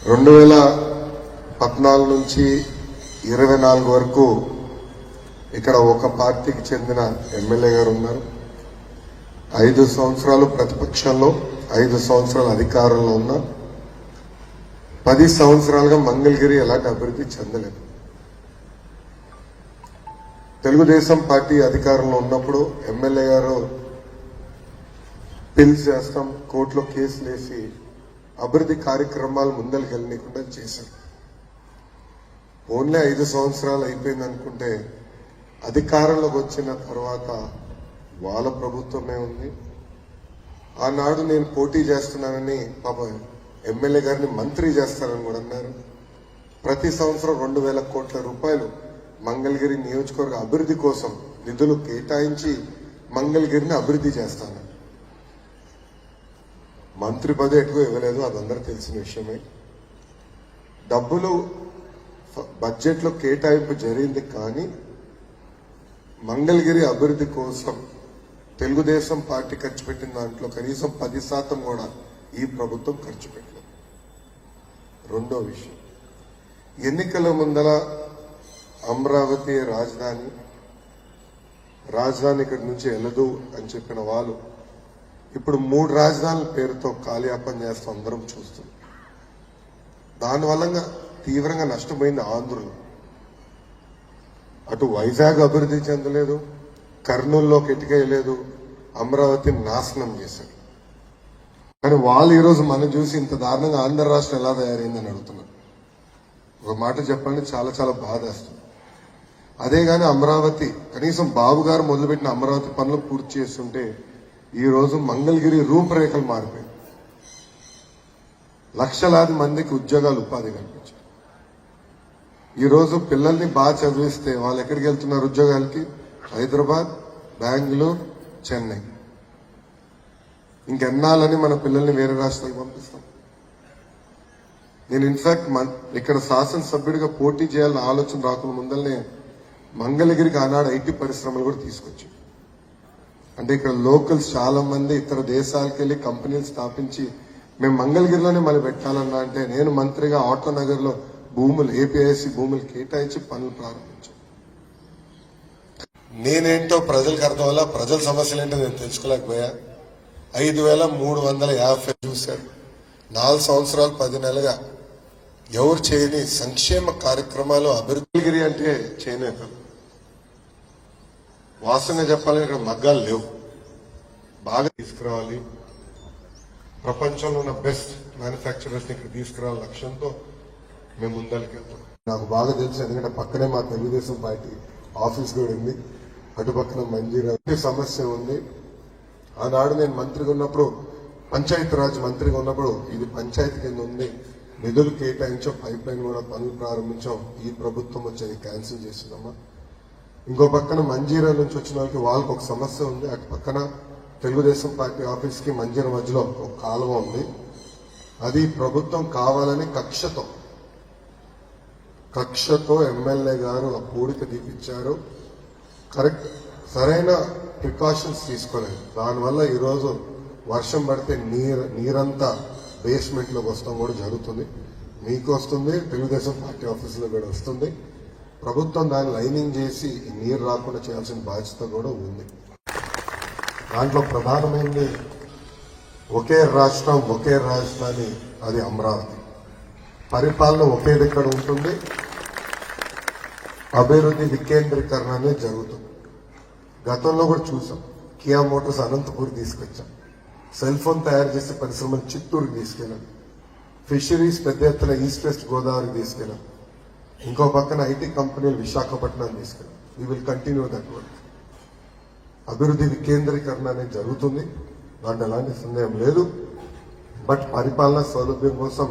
2014 నుంచి 24 వరకు ఇక్కడ ఒక పార్టీకి చెందిన ఎమ్మెల్యే గారు ఉన్నారు. 5 సంవత్సరాలు ప్రతిపక్షంలో, 5 సంవత్సరాలు అధికారంలో ఉన్న 10 సంవత్సరాలుగా మంగళగిరి ఎలాంటి అభివృద్ధి చెందలేదు. తెలుగుదేశం పార్టీ అధికారంలో ఉన్నప్పుడు ఎమ్మెల్యే గారు బిల్స్ చేస్తాం, కోర్టులో కేసులు వేసి అభివృద్ధి కార్యక్రమాలు ముందరికి వెళ్ళనీయకుండా చేశారు. ఓన్లీ 5 సంవత్సరాలు అయిపోయింది అనుకుంటే అధికారంలోకి వచ్చిన తర్వాత వాళ్ళ ప్రభుత్వమే ఉంది. ఆనాడు నేను పోటీ చేస్తున్నానని పాప ఎమ్మెల్యే గారిని మంత్రి చేస్తారని కూడా అన్నారు. ప్రతి సంవత్సరం 2,000 కోట్ల రూపాయలు మంగళగిరి నియోజకవర్గ అభివృద్ధి కోసం నిధులు కేటాయించి మంగళగిరిని అభివృద్ధి చేస్తాను. మంత్రి పదవి ఎక్కువ ఇవ్వలేదు, అదందరూ తెలిసిన విషయమే. డబ్బులు బడ్జెట్ లో కేటాయింపు జరిగింది, కానీ మంగళగిరి అభివృద్ధి కోసం తెలుగుదేశం పార్టీ ఖర్చు పెట్టిన దాంట్లో కనీసం 10% కూడా ఈ ప్రభుత్వం ఖర్చు పెట్టలేదు. రెండో విషయం, ఎన్నికల ముందల అమరావతి రాజధాని ఇక్కడి నుంచి వెళ్ళదు అని చెప్పిన వాళ్ళు ఇప్పుడు 3 రాజధానుల పేరుతో కాలయాపన చేస్తూ అందరం చూస్తున్నాం. దానివల్ల తీవ్రంగా నష్టపోయింది ఆంధ్రులు. అటు వైజాగ్ అభివృద్ధి చెందలేదు, కర్నూలులోకి ఎటుకేయలేదు, అమరావతిని నాశనం చేశారు. కానీ వాళ్ళు ఈరోజు మనం చూసి ఇంత దారుణంగా ఆంధ్ర రాష్ట్రం ఎలా తయారైందని అడుగుతున్నారు. ఒక మాట చెప్పండి, చాలా చాలా బాధేస్తుంది. అదే గాని అమరావతి కనీసం బాబు గారు మొదలుపెట్టిన అమరావతి పనులు పూర్తి చేస్తుంటే ఈ రోజు మంగళగిరి రూపురేఖలు మారిపోయాయి. లక్షలాది మందికి ఉద్యోగాలు, ఉపాధి కల్పించారు. ఈ రోజు పిల్లల్ని బాగా చదివిస్తే వాళ్ళు ఎక్కడికి వెళ్తున్నారు ఉద్యోగాలకి? హైదరాబాద్, బెంగళూరు, చెన్నై. ఇంకెన్నాళ్ళని మన పిల్లల్ని వేరే రాష్ట్రాలకు పంపిస్తాం? నేను ఇన్ఫాక్ట్ ఇక్కడ శాసనసభ్యుడిగా పోటీ చేయాలని ఆలోచన రాకుండా ముందరనే మంగళగిరికి ఆనాడు ఐటీ పరిశ్రమలు కూడా తీసుకొచ్చి, అంటే ఇక్కడ లోకల్స్ చాలా మంది ఇతర దేశాలకు వెళ్లి కంపెనీలు స్థాపించి మేము మంగళగిరిలోనే మళ్ళీ పెట్టాలన్నా అంటే నేను మంత్రిగా ఆటోనగర్ లో భూములు, ఏపీఐసి భూములు కేటాయించి పనులు ప్రారంభించాను. నేనేంటో ప్రజలకు అర్థం వల్ల ప్రజల సమస్యలు ఏంటో నేను తెలుసుకోలేకపోయా. 5,350 చూశారు. 4 సంవత్సరాలు 10 నెలలుగా ఎవరు చేయని సంక్షేమ కార్యక్రమాలు అభివృద్ధి అంటే చేనేతలు. వాస్తవంగా చెప్పాలని ఇక్కడ మగ్గాలు లేవు, బాగా తీసుకురావాలి. ప్రపంచంలో ఉన్న బెస్ట్ మ్యానుఫ్యాక్చరర్స్ ఇక్కడ తీసుకురావాలి లక్ష్యంతో మేము ముందరికి వెళ్తాం. నాకు బాగా తెలుసు, ఎందుకంటే పక్కనే మా తెలుగుదేశం పార్టీ ఆఫీస్ కూడా ఉంది, అటు పక్కన మంజీరా సమస్య ఉంది. ఆనాడు నేను మంత్రిగా ఉన్నప్పుడు, పంచాయతీరాజ్ మంత్రిగా ఉన్నప్పుడు ఇది పంచాయతీ కింద ఉంది, నిధులు కేటాయించాం, పైప్ లైన్ కూడా పనులు ప్రారంభించాం. ఈ ప్రభుత్వం వచ్చి క్యాన్సిల్ చేసిందమ్మా. ఇంకో పక్కన మంజీరా నుంచి వచ్చిన వాళ్ళకి ఒక సమస్య ఉంది. అటు పక్కన తెలుగుదేశం పార్టీ ఆఫీస్ కి మంజీరా మధ్యలో ఒక కాలువ ఉంది. అది ప్రభుత్వం కావాలని కక్షతో ఎమ్మెల్యే గారు ఆ పూడిక తీపిచ్చారు. కరెక్ట్, సరైన ప్రికాషన్స్ తీసుకోలేదు. దానివల్ల ఈరోజు వర్షం పడితే నీరంతా బేస్మెంట్ లోకి వస్తాం కూడా జరుగుతుంది. మీకు వస్తుంది, తెలుగుదేశం పార్టీ ఆఫీసులో కూడా వస్తుంది. ప్రభుత్వం దాన్ని లైనింగ్ చేసి నీరు రాకుండా చేయాల్సిన బాధ్యత కూడా ఉంది. దాంట్లో ప్రధానమైనది ఒకే రాష్ట్రం, ఒకే రాజధాని, అది అమరావతి. పరిపాలన ఒకే దగ్గర ఉంటుంది, అభివృద్ధి వికేంద్రీకరణ అనేది జరుగుతుంది. గతంలో కూడా చూసాం, కియా మోటార్స్ అనంతపూర్ తీసుకొచ్చాం, సెల్ ఫోన్ తయారు చేసే పరిశ్రమలు చిత్తూరుకి తీసుకెళ్ళాం, ఫిషరీస్ పెద్ద ఎత్తున ఈస్ట్ వెస్ట్ గోదావరికి తీసుకెళ్ళాం, ఇంకో పక్కన ఐటీ కంపెనీలు విశాఖపట్నం తీసుకెళ్ళాం. We will continue that work. అభివృద్ధి వికేంద్రీకరణ అనేది జరుగుతుంది, దాంట్లో ఎలాంటి సందేహం లేదు. బట్ పరిపాలన సౌలభ్యం కోసం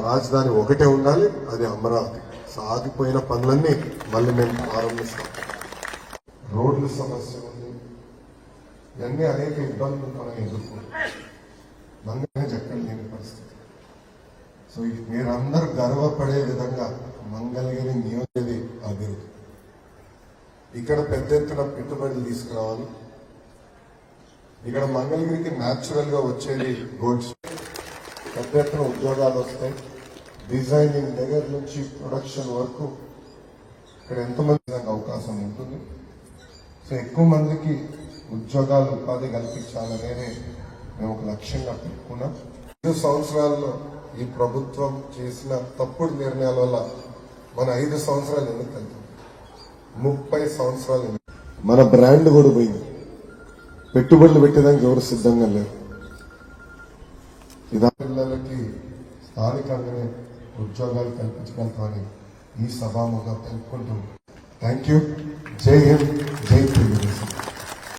రాజధాని ఒకటే ఉండాలి, అది అమరావతి. సాగిపోయిన పనులన్నీ మళ్ళీ మేము ప్రారంభిస్తాం. రోడ్ల సమస్య ఉంది, ఇవన్నీ అనేక ఇబ్బందులు మనం ఎదుర్కొంటాం. మంగళగిరి ఎక్కడ లేని పరిస్థితి. సో మీరందరూ గర్వపడే విధంగా మంగళగిరి నియోజకవర్గ అభివృద్ధి, ఇక్కడ పెద్ద ఎత్తున పెట్టుబడులు తీసుకురావాలి. ఇక్కడ మంగళగిరికి న్యాచురల్ గా వచ్చేది గోడ్స్. పెద్ద ఎత్తున ఉద్యోగాలు వస్తాయి. డిజైనింగ్ దగ్గర నుంచి ప్రొడక్షన్ వరకు ఇక్కడ ఎంతమంది అవకాశం ఉంటుంది. సో ఎక్కువ మందికి ఉద్యోగాలు ఉపాధి కల్పించాలనేది మేము ఒక లక్ష్యంగా పెట్టుకున్నాం. 5 సంవత్సరాల్లో ఈ ప్రభుత్వం చేసిన తప్పుడు నిర్ణయాల వల్ల మన 5 సంవత్సరాలు ఎందుకు వెళ్తాం, 30 సంవత్సరాలు మన బ్రాండ్ కూడా పోయింది. పెట్టుబడులు పెట్టేదానికి ఎవరు సిద్ధంగా లేరు. ఇదా పిల్లలకి స్థానికంగానే ఉద్యోగాలు కల్పించగలుగుతామని ఈ సభాముఖంగా తెలుపుకుంటూ థ్యాంక్ యూ. జై హింద్, జై తెలుగుదేశం.